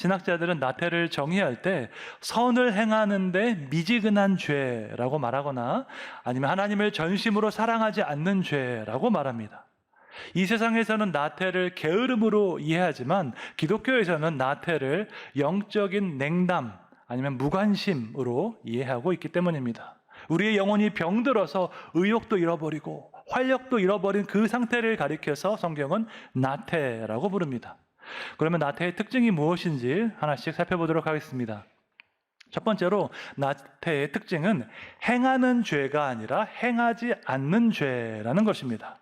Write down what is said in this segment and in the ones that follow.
신학자들은 나태를 정의할 때 선을 행하는데 미지근한 죄라고 말하거나 아니면 하나님을 전심으로 사랑하지 않는 죄라고 말합니다. 이 세상에서는 나태를 게으름으로 이해하지만 기독교에서는 나태를 영적인 냉담 아니면 무관심으로 이해하고 있기 때문입니다. 우리의 영혼이 병들어서 의욕도 잃어버리고 활력도 잃어버린 그 상태를 가리켜서 성경은 나태라고 부릅니다. 그러면 나태의 특징이 무엇인지 하나씩 살펴보도록 하겠습니다. 첫 번째로 나태의 특징은 행하는 죄가 아니라 행하지 않는 죄라는 것입니다.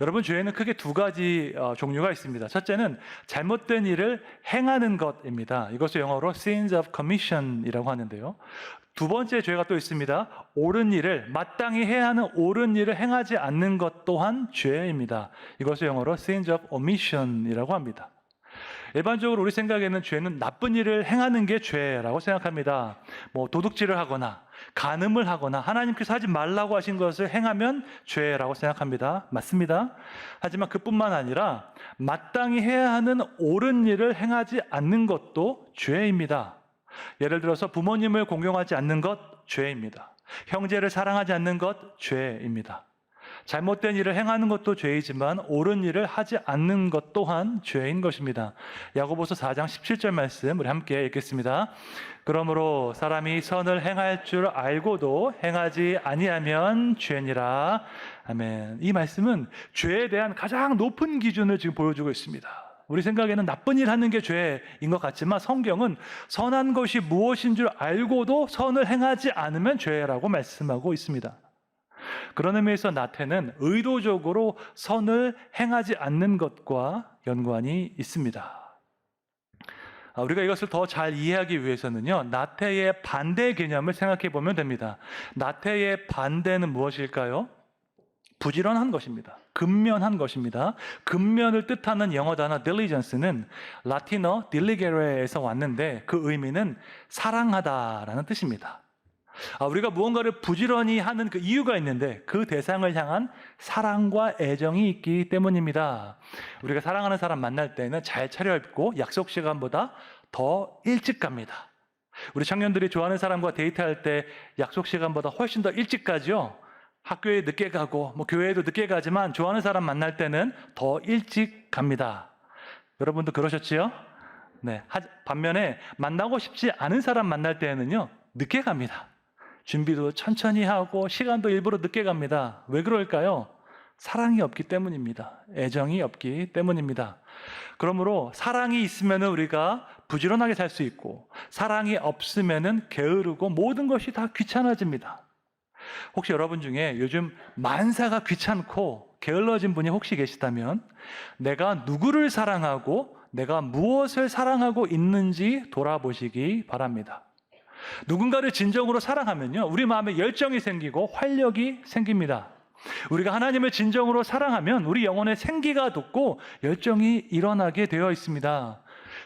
여러분, 죄에는 크게 두 가지 종류가 있습니다. 첫째는 잘못된 일을 행하는 것입니다. 이것을 영어로 sins of commission이라고 하는데요. 두 번째 죄가 또 있습니다. 옳은 일을, 마땅히 해야 하는 옳은 일을 행하지 않는 것 또한 죄입니다. 이것을 영어로 sins of omission이라고 합니다. 일반적으로 우리 생각에는 죄는 나쁜 일을 행하는 게 죄라고 생각합니다. 도둑질을 하거나 간음을 하거나 하나님께서 하지 말라고 하신 것을 행하면 죄라고 생각합니다. 맞습니다. 하지만 그뿐만 아니라 마땅히 해야 하는 옳은 일을 행하지 않는 것도 죄입니다. 예를 들어서 부모님을 공경하지 않는 것 죄입니다. 형제를 사랑하지 않는 것 죄입니다. 잘못된 일을 행하는 것도 죄이지만 옳은 일을 하지 않는 것 또한 죄인 것입니다. 야고보서 4장 17절 말씀 우리 함께 읽겠습니다. 그러므로 사람이 선을 행할 줄 알고도 행하지 아니하면 죄니라. 아멘. 이 말씀은 죄에 대한 가장 높은 기준을 지금 보여주고 있습니다. 우리 생각에는 나쁜 일 하는 게 죄인 것 같지만 성경은 선한 것이 무엇인 줄 알고도 선을 행하지 않으면 죄라고 말씀하고 있습니다. 그런 의미에서 나태는 의도적으로 선을 행하지 않는 것과 연관이 있습니다. 우리가 이것을 더 잘 이해하기 위해서는요, 나태의 반대 개념을 생각해 보면 됩니다. 나태의 반대는 무엇일까요? 부지런한 것입니다. 근면한 것입니다. 근면을 뜻하는 영어 단어 diligence는 라틴어 diligere에서 왔는데 그 의미는 사랑하다라는 뜻입니다. 우리가 무언가를 부지런히 하는 그 이유가 있는데 그 대상을 향한 사랑과 애정이 있기 때문입니다. 우리가 사랑하는 사람 만날 때는 잘 차려입고 약속 시간보다 더 일찍 갑니다. 우리 청년들이 좋아하는 사람과 데이트할 때 약속 시간보다 훨씬 더 일찍 가죠. 학교에 늦게 가고 교회에도 늦게 가지만 좋아하는 사람 만날 때는 더 일찍 갑니다. 여러분도 그러셨지요? 네. 반면에 만나고 싶지 않은 사람 만날 때는요, 늦게 갑니다. 준비도 천천히 하고 시간도 일부러 늦게 갑니다. 왜 그럴까요? 사랑이 없기 때문입니다. 애정이 없기 때문입니다. 그러므로 사랑이 있으면 우리가 부지런하게 살 수 있고 사랑이 없으면 게으르고 모든 것이 다 귀찮아집니다. 혹시 여러분 중에 요즘 만사가 귀찮고 게을러진 분이 혹시 계시다면 내가 누구를 사랑하고 내가 무엇을 사랑하고 있는지 돌아보시기 바랍니다. 누군가를 진정으로 사랑하면요, 우리 마음에 열정이 생기고 활력이 생깁니다. 우리가 하나님을 진정으로 사랑하면 우리 영혼에 생기가 돋고 열정이 일어나게 되어 있습니다.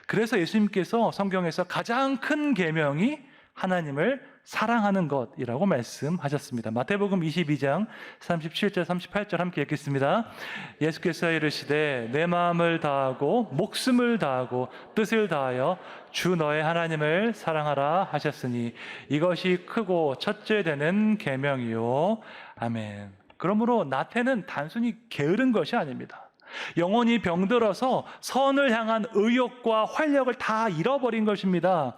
그래서 예수님께서 성경에서 가장 큰 계명이 하나님을 사랑하는 것이라고 말씀하셨습니다. 마태복음 22장 37절 38절 함께 읽겠습니다. 예수께서 이르시되 내 마음을 다하고 목숨을 다하고 뜻을 다하여 주 너의 하나님을 사랑하라 하셨으니 이것이 크고 첫째 되는 계명이요. 아멘. 그러므로 나태는 단순히 게으른 것이 아닙니다. 영혼이 병들어서 선을 향한 의욕과 활력을 다 잃어버린 것입니다.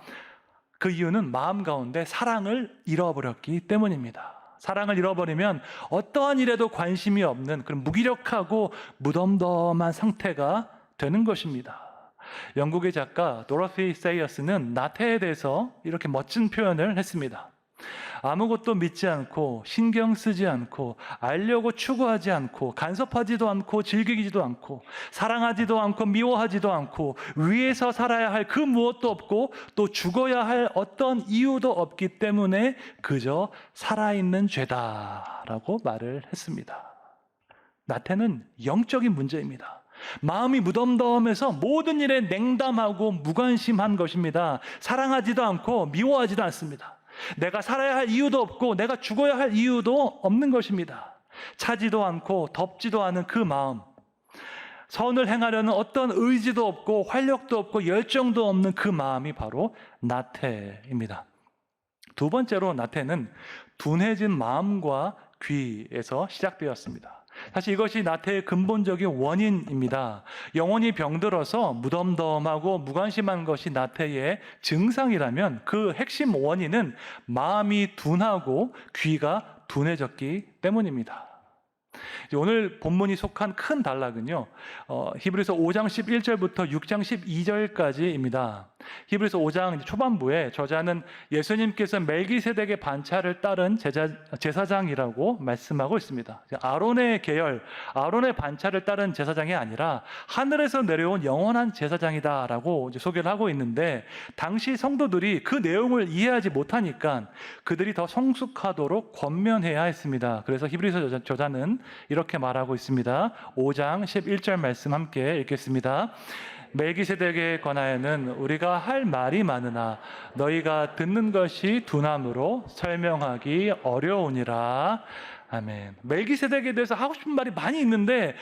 그 이유는 마음 가운데 사랑을 잃어버렸기 때문입니다. 사랑을 잃어버리면 어떠한 일에도 관심이 없는 그런 무기력하고 무덤덤한 상태가 되는 것입니다. 영국의 작가 도로시 세이어스는 나태에 대해서 이렇게 멋진 표현을 했습니다. 아무것도 믿지 않고 신경 쓰지 않고 알려고 추구하지 않고 간섭하지도 않고 즐기지도 않고 사랑하지도 않고 미워하지도 않고 위에서 살아야 할 그 무엇도 없고 또 죽어야 할 어떤 이유도 없기 때문에 그저 살아있는 죄다라고 말을 했습니다. 나태는 영적인 문제입니다. 마음이 무덤덤해서 모든 일에 냉담하고 무관심한 것입니다. 사랑하지도 않고 미워하지도 않습니다. 내가 살아야 할 이유도 없고 내가 죽어야 할 이유도 없는 것입니다. 차지도 않고 덥지도 않은 그 마음, 선을 행하려는 어떤 의지도 없고 활력도 없고 열정도 없는 그 마음이 바로 나태입니다. 두 번째로 나태는 둔해진 마음과 귀에서 시작되었습니다. 사실 이것이 나태의 근본적인 원인입니다. 영혼이 병들어서 무덤덤하고 무관심한 것이 나태의 증상이라면 그 핵심 원인은 마음이 둔하고 귀가 둔해졌기 때문입니다. 오늘 본문이 속한 큰 단락은요, 히브리서 5장 11절부터 6장 12절까지입니다. 히브리서 5장 초반부에 저자는 예수님께서 멜기세덱의 반차를 따른 제사장이라고 말씀하고 있습니다. 아론의 계열, 아론의 반차를 따른 제사장이 아니라 하늘에서 내려온 영원한 제사장이다라고 소개를 하고 있는데, 당시 성도들이 그 내용을 이해하지 못하니까 그들이 더 성숙하도록 권면해야 했습니다. 그래서 히브리서 저자는 이렇게 말하고 있습니다. 5장 11절 말씀 함께 읽겠습니다. 멜기세덱에 관하여는 우리가 할 말이 많으나 너희가 듣는 것이 둔함으로 설명하기 어려우니라. 아멘. 멜기세덱에 대해서 하고 싶은 말이 많이 있는데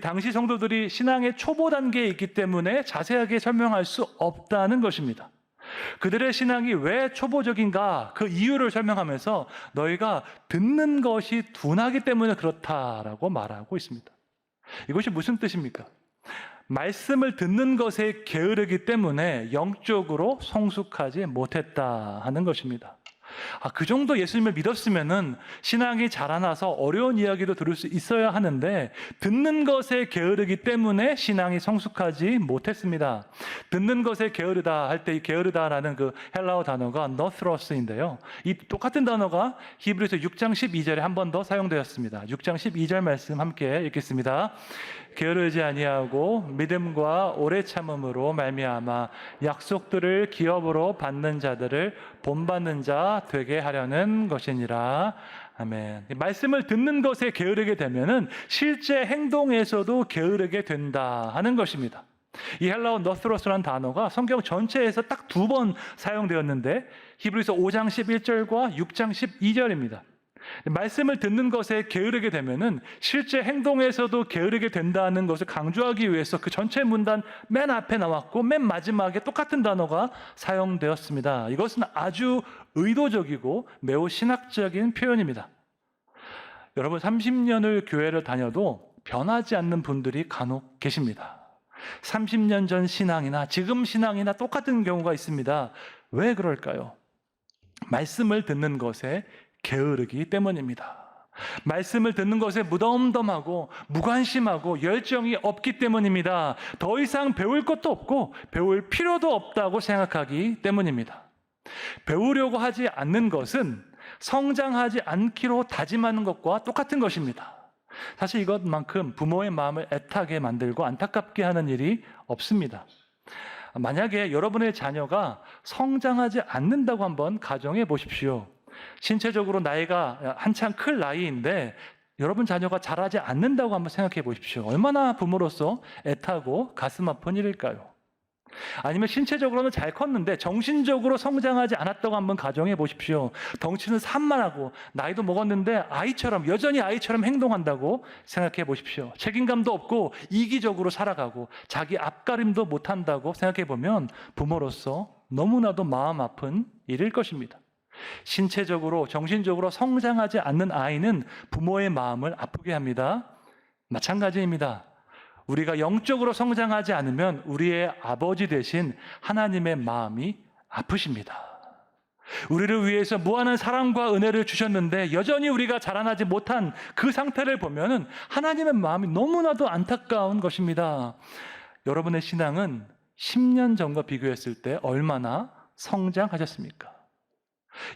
당시 성도들이 신앙의 초보 단계에 있기 때문에 자세하게 설명할 수 없다는 것입니다. 그들의 신앙이 왜 초보적인가 그 이유를 설명하면서 너희가 듣는 것이 둔하기 때문에 그렇다라고 말하고 있습니다. 이것이 무슨 뜻입니까? 말씀을 듣는 것에 게으르기 때문에 영적으로 성숙하지 못했다 하는 것입니다. 그 정도 예수님을 믿었으면은 신앙이 자라나서 어려운 이야기도 들을 수 있어야 하는데 듣는 것에 게으르기 때문에 신앙이 성숙하지 못했습니다. 듣는 것에 게으르다 할 때 이 게으르다라는 그 헬라어 단어가 nothro스인데요. 이 똑같은 단어가 히브리서 6장 12절에 한 번 더 사용되었습니다. 6장 12절 말씀 함께 읽겠습니다. 게으르지 아니하고 믿음과 오래 참음으로 말미암아 약속들을 기업으로 받는 자들을 본받는 자 되게 하려는 것이니라. 아멘. 말씀을 듣는 것에 게으르게 되면은 실제 행동에서도 게으르게 된다 하는 것입니다. 이 헬라어 너스로스라는 단어가 성경 전체에서 딱 2번 사용되었는데 히브리서 5장 11절과 6장 12절입니다. 말씀을 듣는 것에 게으르게 되면은 실제 행동에서도 게으르게 된다는 것을 강조하기 위해서 그 전체 문단 맨 앞에 나왔고 맨 마지막에 똑같은 단어가 사용되었습니다. 이것은 아주 의도적이고 매우 신학적인 표현입니다. 여러분 30년을 교회를 다녀도 변하지 않는 분들이 간혹 계십니다. 30년 전 신앙이나 지금 신앙이나 똑같은 경우가 있습니다. 왜 그럴까요? 말씀을 듣는 것에 게으르기 때문입니다. 말씀을 듣는 것에 무덤덤하고 무관심하고 열정이 없기 때문입니다. 더 이상 배울 것도 없고 배울 필요도 없다고 생각하기 때문입니다. 배우려고 하지 않는 것은 성장하지 않기로 다짐하는 것과 똑같은 것입니다. 사실 이것만큼 부모의 마음을 애타게 만들고 안타깝게 하는 일이 없습니다. 만약에 여러분의 자녀가 성장하지 않는다고 한번 가정해 보십시오. 신체적으로 나이가 한창 클 나이인데 여러분 자녀가 자라지 않는다고 한번 생각해 보십시오. 얼마나 부모로서 애타고 가슴 아픈 일일까요? 아니면 신체적으로는 잘 컸는데 정신적으로 성장하지 않았다고 한번 가정해 보십시오. 덩치는 산만하고 나이도 먹었는데 여전히 아이처럼 행동한다고 생각해 보십시오. 책임감도 없고 이기적으로 살아가고 자기 앞가림도 못한다고 생각해 보면 부모로서 너무나도 마음 아픈 일일 것입니다. 신체적으로 정신적으로 성장하지 않는 아이는 부모의 마음을 아프게 합니다. 마찬가지입니다. 우리가 영적으로 성장하지 않으면 우리의 아버지 되신 하나님의 마음이 아프십니다. 우리를 위해서 무한한 사랑과 은혜를 주셨는데 여전히 우리가 자라나지 못한 그 상태를 보면 하나님의 마음이 너무나도 안타까운 것입니다. 여러분의 신앙은 10년 전과 비교했을 때 얼마나 성장하셨습니까?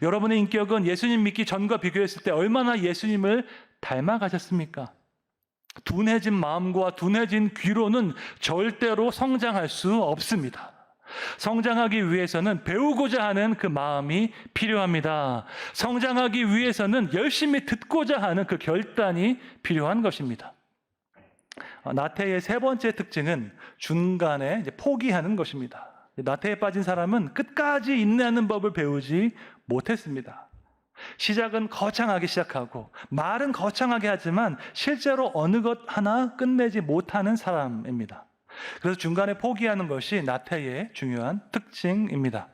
여러분의 인격은 예수님 믿기 전과 비교했을 때 얼마나 예수님을 닮아가셨습니까? 둔해진 마음과 둔해진 귀로는 절대로 성장할 수 없습니다. 성장하기 위해서는 배우고자 하는 그 마음이 필요합니다. 성장하기 위해서는 열심히 듣고자 하는 그 결단이 필요한 것입니다. 나태의 세 번째 특징은 중간에 포기하는 것입니다. 나태에 빠진 사람은 끝까지 인내하는 법을 배우지 못했습니다. 시작은 거창하게 시작하고 말은 거창하게 하지만 실제로 어느 것 하나 끝내지 못하는 사람입니다. 그래서 중간에 포기하는 것이 나태의 중요한 특징입니다.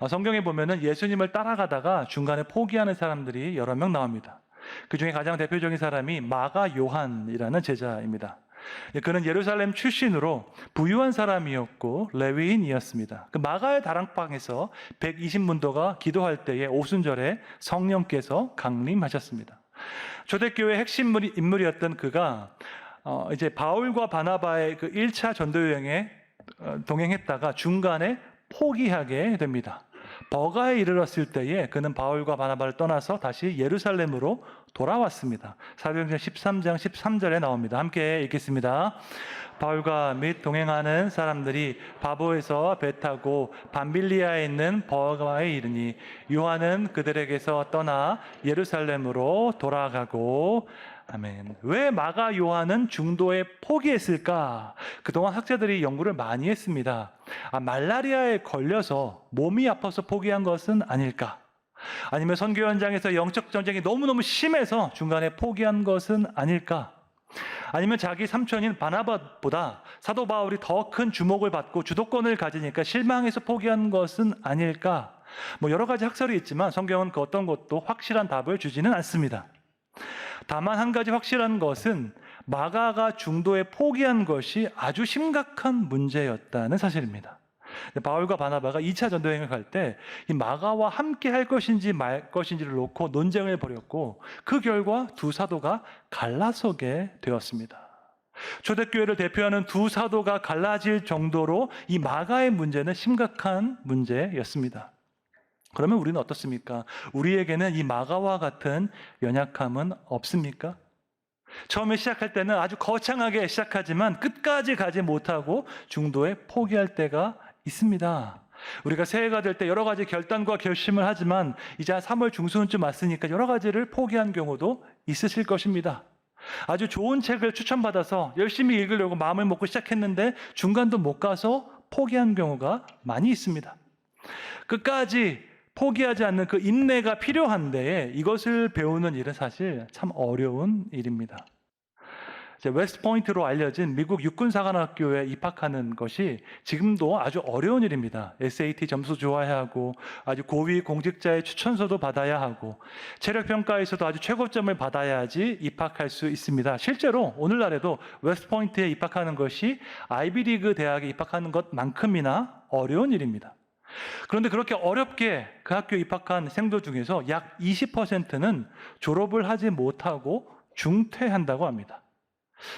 성경에 보면은 예수님을 따라가다가 중간에 포기하는 사람들이 여러 명 나옵니다. 그 중에 가장 대표적인 사람이 마가 요한이라는 제자입니다. 그는 예루살렘 출신으로 부유한 사람이었고 레위인이었습니다. 그 마가의 다락방에서 120문도가 기도할 때에 오순절에 성령께서 강림하셨습니다. 초대교회 핵심 인물이었던 그가 이제 바울과 바나바의 그 1차 전도 여행에 동행했다가 중간에 포기하게 됩니다. 버가에 이르렀을 때에 그는 바울과 바나바를 떠나서 다시 예루살렘으로 돌아왔습니다. 사도행전 13장 13절에 나옵니다. 함께 읽겠습니다. 바울과 및 동행하는 사람들이 바보에서 배 타고 밤빌리아에 있는 버가에 이르니 요한은 그들에게서 떠나 예루살렘으로 돌아가고 아멘. 왜 마가 요한은 중도에 포기했을까? 그동안 학자들이 연구를 많이 했습니다. 말라리아에 걸려서 몸이 아파서 포기한 것은 아닐까? 아니면 선교 현장에서 영적 전쟁이 너무너무 심해서 중간에 포기한 것은 아닐까? 아니면 자기 삼촌인 바나바보다 사도 바울이 더 큰 주목을 받고 주도권을 가지니까 실망해서 포기한 것은 아닐까? 여러 가지 학설이 있지만 성경은 그 어떤 것도 확실한 답을 주지는 않습니다. 다만 한 가지 확실한 것은 마가가 중도에 포기한 것이 아주 심각한 문제였다는 사실입니다. 바울과 바나바가 2차 전도여행을 갈 때 이 마가와 함께 할 것인지 말 것인지를 놓고 논쟁을 벌였고 그 결과 두 사도가 갈라서게 되었습니다. 초대교회를 대표하는 두 사도가 갈라질 정도로 이 마가의 문제는 심각한 문제였습니다. 그러면 우리는 어떻습니까? 우리에게는 이 마가와 같은 연약함은 없습니까? 처음에 시작할 때는 아주 거창하게 시작하지만 끝까지 가지 못하고 중도에 포기할 때가 있습니다. 우리가 새해가 될 때 여러 가지 결단과 결심을 하지만 이제 3월 중순쯤 왔으니까 여러 가지를 포기한 경우도 있으실 것입니다. 아주 좋은 책을 추천받아서 열심히 읽으려고 마음을 먹고 시작했는데 중간도 못 가서 포기한 경우가 많이 있습니다. 끝까지 포기하지 않는 그 인내가 필요한데 이것을 배우는 일은 사실 참 어려운 일입니다. 웨스트포인트로 알려진 미국 육군사관학교에 입학하는 것이 지금도 아주 어려운 일입니다. SAT 점수 좋아야 하고 아주 고위 공직자의 추천서도 받아야 하고 체력평가에서도 아주 최고점을 받아야지 입학할 수 있습니다. 실제로 오늘날에도 웨스트포인트에 입학하는 것이 아이비리그 대학에 입학하는 것만큼이나 어려운 일입니다. 그런데 그렇게 어렵게 그 학교에 입학한 생도 중에서 약 20%는 졸업을 하지 못하고 중퇴한다고 합니다.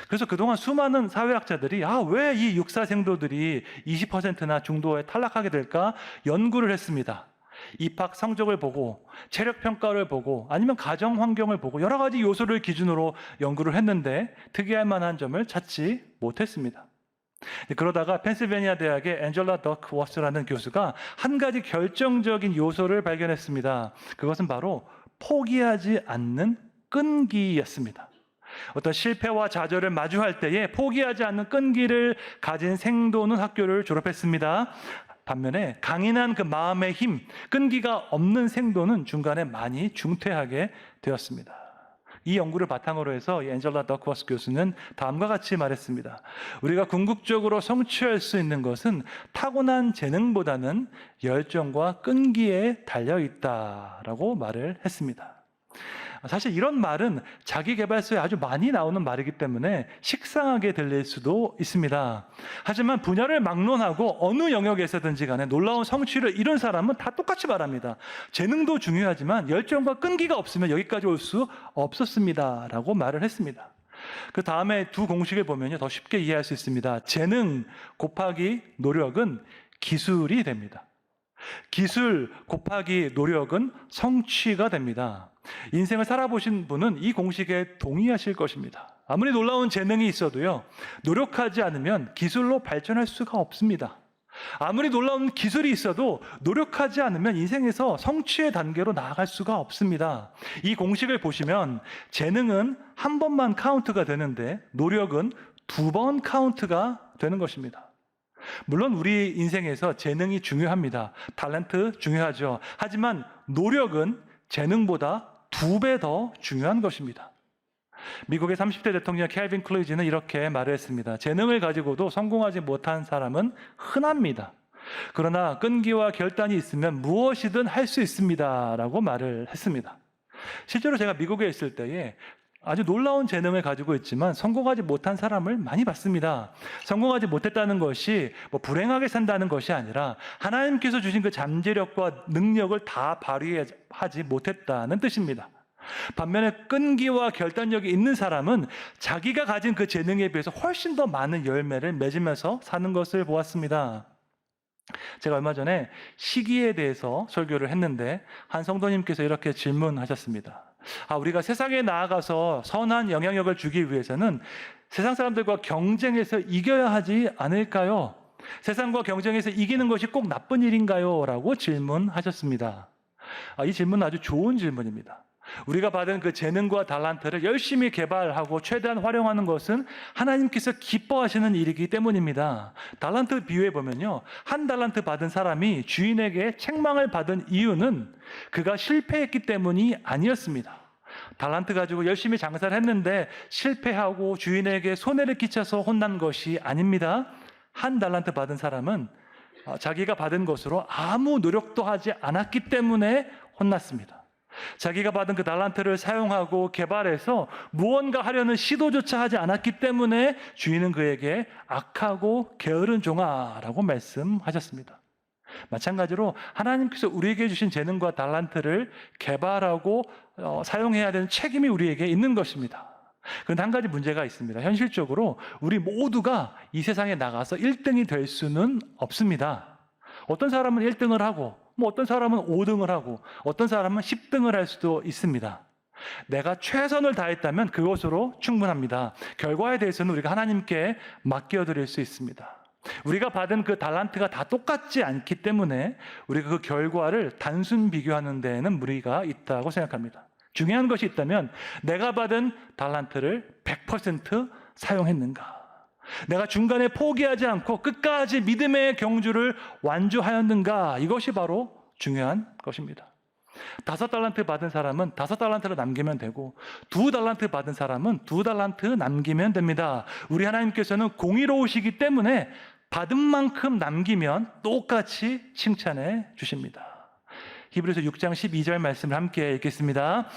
그래서 그동안 수많은 사회학자들이 왜 이 육사 생도들이 20%나 중도에 탈락하게 될까 연구를 했습니다. 입학 성적을 보고 체력 평가를 보고 아니면 가정 환경을 보고 여러 가지 요소를 기준으로 연구를 했는데 특이할 만한 점을 찾지 못했습니다. 그러다가 펜실베니아 대학의 앤젤라 더크워스라는 교수가 한 가지 결정적인 요소를 발견했습니다. 그것은 바로 포기하지 않는 끈기였습니다. 어떤 실패와 좌절을 마주할 때에 포기하지 않는 끈기를 가진 생도는 학교를 졸업했습니다. 반면에 강인한 그 마음의 힘, 끈기가 없는 생도는 중간에 많이 중퇴하게 되었습니다. 이 연구를 바탕으로 해서 앤젤라 더크워스 교수는 다음과 같이 말했습니다. 우리가 궁극적으로 성취할 수 있는 것은 타고난 재능보다는 열정과 끈기에 달려있다라고 말을 했습니다. 사실 이런 말은 자기계발서에 아주 많이 나오는 말이기 때문에 식상하게 들릴 수도 있습니다. 하지만 분야를 막론하고 어느 영역에서든지 간에 놀라운 성취를 이룬 사람은 다 똑같이 말합니다. 재능도 중요하지만 열정과 끈기가 없으면 여기까지 올 수 없었습니다 라고 말을 했습니다. 그 다음에 두 공식을 보면요 더 쉽게 이해할 수 있습니다. 재능 곱하기 노력은 기술이 됩니다. 기술 곱하기 노력은 성취가 됩니다. 인생을 살아보신 분은 이 공식에 동의하실 것입니다. 아무리 놀라운 재능이 있어도요, 노력하지 않으면 기술로 발전할 수가 없습니다. 아무리 놀라운 기술이 있어도 노력하지 않으면 인생에서 성취의 단계로 나아갈 수가 없습니다. 이 공식을 보시면 재능은 한 번만 카운트가 되는데 노력은 2번 카운트가 되는 것입니다. 물론 우리 인생에서 재능이 중요합니다. 탤런트 중요하죠. 하지만 노력은 재능보다 2배 더 중요한 것입니다. 미국의 30대 대통령 켈빈 클루이지는 이렇게 말을 했습니다. 재능을 가지고도 성공하지 못한 사람은 흔합니다. 그러나 끈기와 결단이 있으면 무엇이든 할 수 있습니다. 라고 말을 했습니다. 실제로 제가 미국에 있을 때에 아주 놀라운 재능을 가지고 있지만 성공하지 못한 사람을 많이 봤습니다. 성공하지 못했다는 것이 불행하게 산다는 것이 아니라 하나님께서 주신 그 잠재력과 능력을 다 발휘하지 못했다는 뜻입니다. 반면에 끈기와 결단력이 있는 사람은 자기가 가진 그 재능에 비해서 훨씬 더 많은 열매를 맺으면서 사는 것을 보았습니다. 제가 얼마 전에 시기에 대해서 설교를 했는데 한 성도님께서 이렇게 질문하셨습니다. 우리가 세상에 나아가서 선한 영향력을 주기 위해서는 세상 사람들과 경쟁해서 이겨야 하지 않을까요? 세상과 경쟁해서 이기는 것이 꼭 나쁜 일인가요? 라고 질문하셨습니다. 이 질문은 아주 좋은 질문입니다. 우리가 받은 그 재능과 달란트를 열심히 개발하고 최대한 활용하는 것은 하나님께서 기뻐하시는 일이기 때문입니다. 달란트 비유해 보면요, 한 달란트 받은 사람이 주인에게 책망을 받은 이유는 그가 실패했기 때문이 아니었습니다. 달란트 가지고 열심히 장사를 했는데 실패하고 주인에게 손해를 끼쳐서 혼난 것이 아닙니다. 한 달란트 받은 사람은 자기가 받은 것으로 아무 노력도 하지 않았기 때문에 혼났습니다. 자기가 받은 그 달란트를 사용하고 개발해서 무언가 하려는 시도조차 하지 않았기 때문에 주인은 그에게 악하고 게으른 종아라고 말씀하셨습니다. 마찬가지로 하나님께서 우리에게 주신 재능과 달란트를 개발하고 사용해야 되는 책임이 우리에게 있는 것입니다. 그런데 한 가지 문제가 있습니다. 현실적으로 우리 모두가 이 세상에 나가서 1등이 될 수는 없습니다. 어떤 사람은 1등을 하고 어떤 사람은 5등을 하고 어떤 사람은 10등을 할 수도 있습니다. 내가 최선을 다했다면 그것으로 충분합니다. 결과에 대해서는 우리가 하나님께 맡겨드릴 수 있습니다. 우리가 받은 그 달란트가 다 똑같지 않기 때문에 우리가 그 결과를 단순 비교하는 데에는 무리가 있다고 생각합니다. 중요한 것이 있다면 내가 받은 달란트를 100% 사용했는가? 내가 중간에 포기하지 않고 끝까지 믿음의 경주를 완주하였는가? 이것이 바로 중요한 것입니다. 5달란트 받은 사람은 5달란트를 남기면 되고 2달란트 받은 사람은 2달란트 남기면 됩니다. 우리 하나님께서는 공의로우시기 때문에 받은 만큼 남기면 똑같이 칭찬해 주십니다. 히브리서 6장 12절 말씀을 함께 읽겠습니다.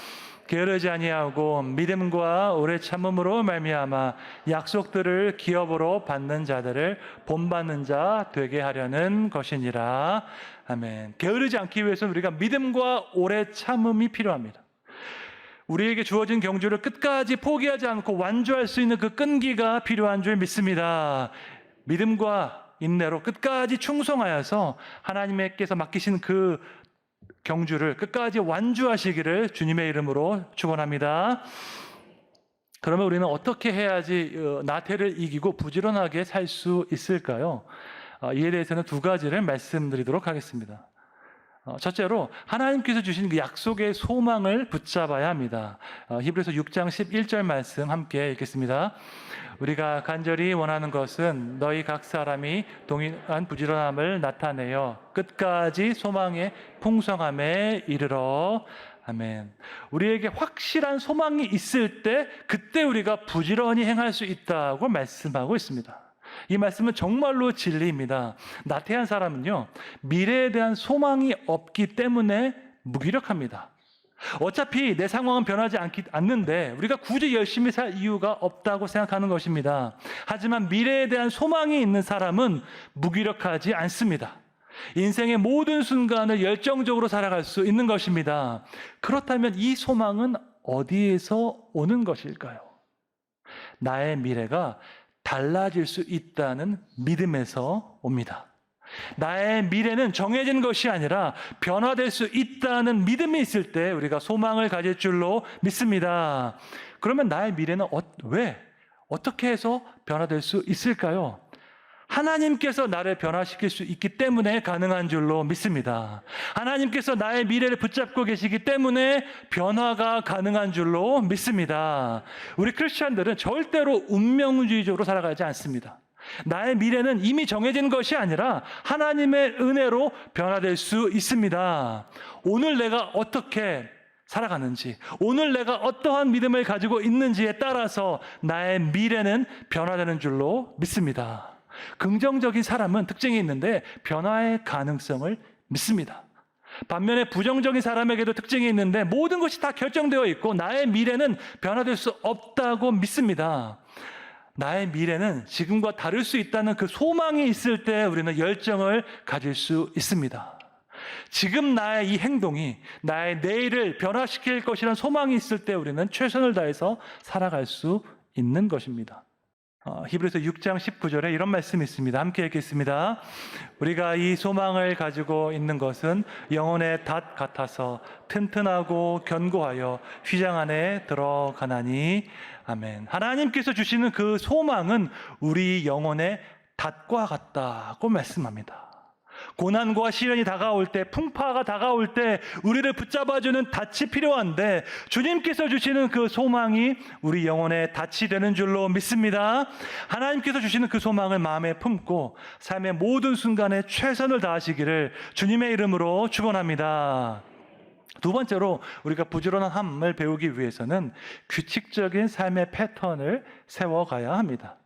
게으르지 아니하고 믿음과 오래 참음으로 말미암아 약속들을 기업으로 받는 자들을 본받는 자 되게 하려는 것이니라. 아멘. 게으르지 않기 위해서는 우리가 믿음과 오래 참음이 필요합니다. 우리에게 주어진 경주를 끝까지 포기하지 않고 완주할 수 있는 그 끈기가 필요한 줄 믿습니다. 믿음과 인내로 끝까지 충성하여서 하나님께서 맡기신 그 경주를 끝까지 완주하시기를 주님의 이름으로 축원합니다. 그러면 우리는 어떻게 해야지 나태를 이기고 부지런하게 살 수 있을까요? 이에 대해서는 2가지를 말씀드리도록 하겠습니다. 첫째로 하나님께서 주신 그 약속의 소망을 붙잡아야 합니다. 히브리서 6장 11절 말씀 함께 읽겠습니다. 우리가 간절히 원하는 것은 너희 각 사람이 동일한 부지런함을 나타내어 끝까지 소망의 풍성함에 이르러. 아멘. 우리에게 확실한 소망이 있을 때 그때 우리가 부지런히 행할 수 있다고 말씀하고 있습니다. 이 말씀은 정말로 진리입니다. 나태한 사람은요, 미래에 대한 소망이 없기 때문에 무기력합니다. 어차피 내 상황은 변하지 않는데 우리가 굳이 열심히 살 이유가 없다고 생각하는 것입니다. 하지만 미래에 대한 소망이 있는 사람은 무기력하지 않습니다. 인생의 모든 순간을 열정적으로 살아갈 수 있는 것입니다. 그렇다면 이 소망은 어디에서 오는 것일까요? 나의 미래가 달라질 수 있다는 믿음에서 옵니다. 나의 미래는 정해진 것이 아니라 변화될 수 있다는 믿음이 있을 때 우리가 소망을 가질 줄로 믿습니다. 그러면 나의 미래는 어떻게 해서 변화될 수 있을까요? 하나님께서 나를 변화시킬 수 있기 때문에 가능한 줄로 믿습니다. 하나님께서 나의 미래를 붙잡고 계시기 때문에 변화가 가능한 줄로 믿습니다. 우리 크리스찬들은 절대로 운명주의적으로 살아가지 않습니다. 나의 미래는 이미 정해진 것이 아니라 하나님의 은혜로 변화될 수 있습니다. 오늘 내가 어떻게 살아가는지, 오늘 내가 어떠한 믿음을 가지고 있는지에 따라서 나의 미래는 변화되는 줄로 믿습니다. 긍정적인 사람은 특징이 있는데 변화의 가능성을 믿습니다. 반면에 부정적인 사람에게도 특징이 있는데 모든 것이 다 결정되어 있고 나의 미래는 변화될 수 없다고 믿습니다. 나의 미래는 지금과 다를 수 있다는 그 소망이 있을 때 우리는 열정을 가질 수 있습니다. 지금 나의 이 행동이 나의 내일을 변화시킬 것이라는 소망이 있을 때 우리는 최선을 다해서 살아갈 수 있는 것입니다. 히브리서 6장 19절에 이런 말씀이 있습니다. 함께 읽겠습니다. 우리가 이 소망을 가지고 있는 것은 영혼의 닷 같아서 튼튼하고 견고하여 휘장 안에 들어가나니. 아멘. 하나님께서 주시는 그 소망은 우리 영혼의 닷과 같다고 말씀합니다. 고난과 시련이 다가올 때, 풍파가 다가올 때 우리를 붙잡아주는 닻이 필요한데 주님께서 주시는 그 소망이 우리 영혼의 닻이 되는 줄로 믿습니다. 하나님께서 주시는 그 소망을 마음에 품고 삶의 모든 순간에 최선을 다하시기를 주님의 이름으로 축원합니다. 두 번째로 우리가 부지런함을 배우기 위해서는 규칙적인 삶의 패턴을 세워가야 합니다.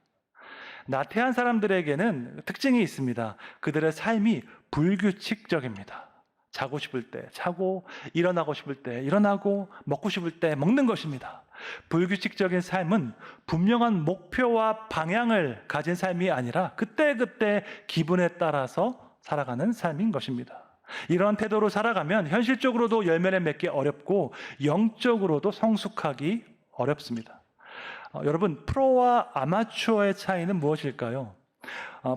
나태한 사람들에게는 특징이 있습니다. 그들의 삶이 불규칙적입니다. 자고 싶을 때 자고, 일어나고 싶을 때 일어나고, 먹고 싶을 때 먹는 것입니다. 불규칙적인 삶은 분명한 목표와 방향을 가진 삶이 아니라 그때그때 기분에 따라서 살아가는 삶인 것입니다. 이러한 태도로 살아가면 현실적으로도 열매를 맺기 어렵고 영적으로도 성숙하기 어렵습니다. 여러분, 프로와 아마추어의 차이는 무엇일까요?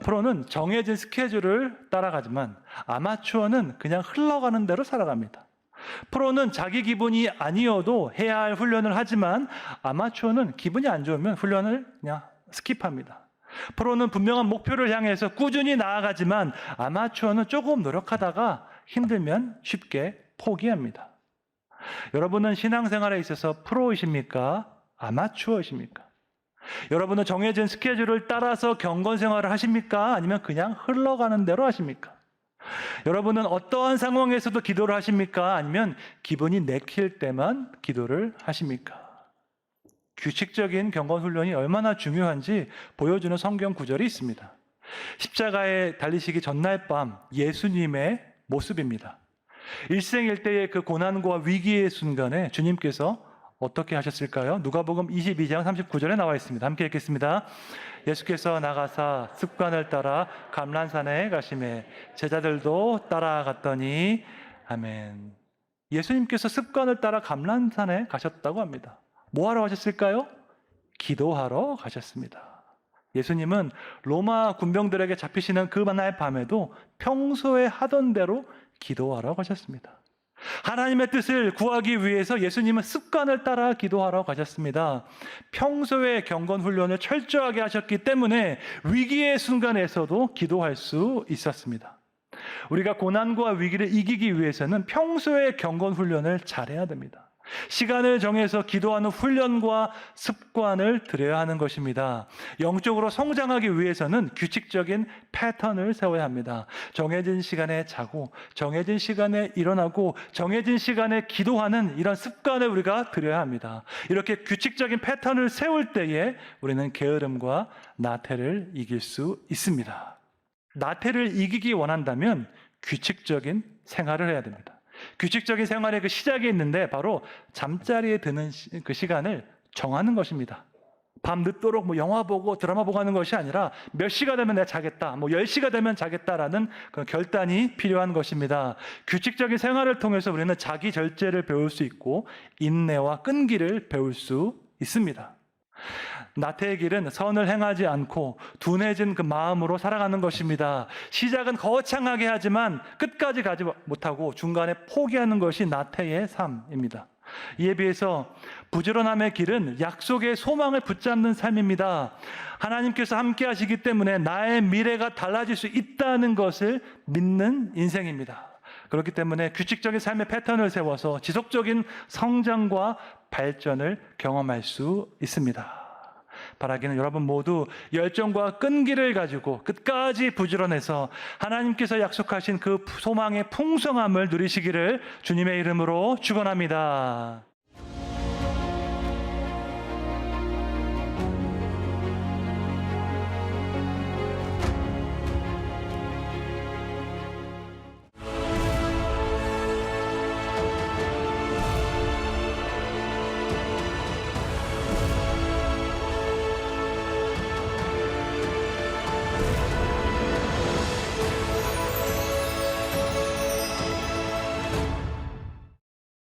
프로는 정해진 스케줄을 따라가지만 아마추어는 그냥 흘러가는 대로 살아갑니다. 프로는 자기 기분이 아니어도 해야 할 훈련을 하지만 아마추어는 기분이 안 좋으면 훈련을 그냥 스킵합니다. 프로는 분명한 목표를 향해서 꾸준히 나아가지만 아마추어는 조금 노력하다가 힘들면 쉽게 포기합니다. 여러분은 신앙생활에 있어서 프로이십니까? 아마추어이십니까? 여러분은 정해진 스케줄을 따라서 경건 생활을 하십니까? 아니면 그냥 흘러가는 대로 하십니까? 여러분은 어떠한 상황에서도 기도를 하십니까? 아니면 기분이 내킬 때만 기도를 하십니까? 규칙적인 경건 훈련이 얼마나 중요한지 보여주는 성경 구절이 있습니다. 십자가에 달리시기 전날 밤 예수님의 모습입니다. 일생일대의 그 고난과 위기의 순간에 주님께서 어떻게 하셨을까요? 누가복음 22장 39절에 나와 있습니다. 함께 읽겠습니다. 예수께서 나가사 습관을 따라 감람산에 가시매 제자들도 따라갔더니. 아멘. 예수님께서 습관을 따라 감람산에 가셨다고 합니다. 뭐 하러 가셨을까요? 기도하러 가셨습니다. 예수님은 로마 군병들에게 잡히시는 그날 밤에도 평소에 하던 대로 기도하러 가셨습니다. 하나님의 뜻을 구하기 위해서 예수님은 습관을 따라 기도하러 가셨습니다. 평소에 경건 훈련을 철저하게 하셨기 때문에 위기의 순간에서도 기도할 수 있었습니다. 우리가 고난과 위기를 이기기 위해서는 평소에 경건 훈련을 잘해야 됩니다. 시간을 정해서 기도하는 훈련과 습관을 들여야 하는 것입니다. 영적으로 성장하기 위해서는 규칙적인 패턴을 세워야 합니다. 정해진 시간에 자고, 정해진 시간에 일어나고, 정해진 시간에 기도하는 이런 습관을 우리가 들여야 합니다. 이렇게 규칙적인 패턴을 세울 때에 우리는 게으름과 나태를 이길 수 있습니다. 나태를 이기기 원한다면 규칙적인 생활을 해야 됩니다. 규칙적인 생활의 그 시작이 있는데 바로 잠자리에 드는 그 시간을 정하는 것입니다. 밤 늦도록 영화 보고 드라마 보고 하는 것이 아니라 몇 시가 되면 내가 자겠다, 10시가 되면 자겠다라는 그런 결단이 필요한 것입니다. 규칙적인 생활을 통해서 우리는 자기 절제를 배울 수 있고 인내와 끈기를 배울 수 있습니다. 나태의 길은 선을 행하지 않고 둔해진 그 마음으로 살아가는 것입니다. 시작은 거창하게 하지만 끝까지 가지 못하고 중간에 포기하는 것이 나태의 삶입니다. 이에 비해서 부지런함의 길은 약속의 소망을 붙잡는 삶입니다. 하나님께서 함께 하시기 때문에 나의 미래가 달라질 수 있다는 것을 믿는 인생입니다. 그렇기 때문에 규칙적인 삶의 패턴을 세워서 지속적인 성장과 발전을 경험할 수 있습니다. 바라기는 여러분 모두 열정과 끈기를 가지고 끝까지 부지런해서 하나님께서 약속하신 그 소망의 풍성함을 누리시기를 주님의 이름으로 축원합니다.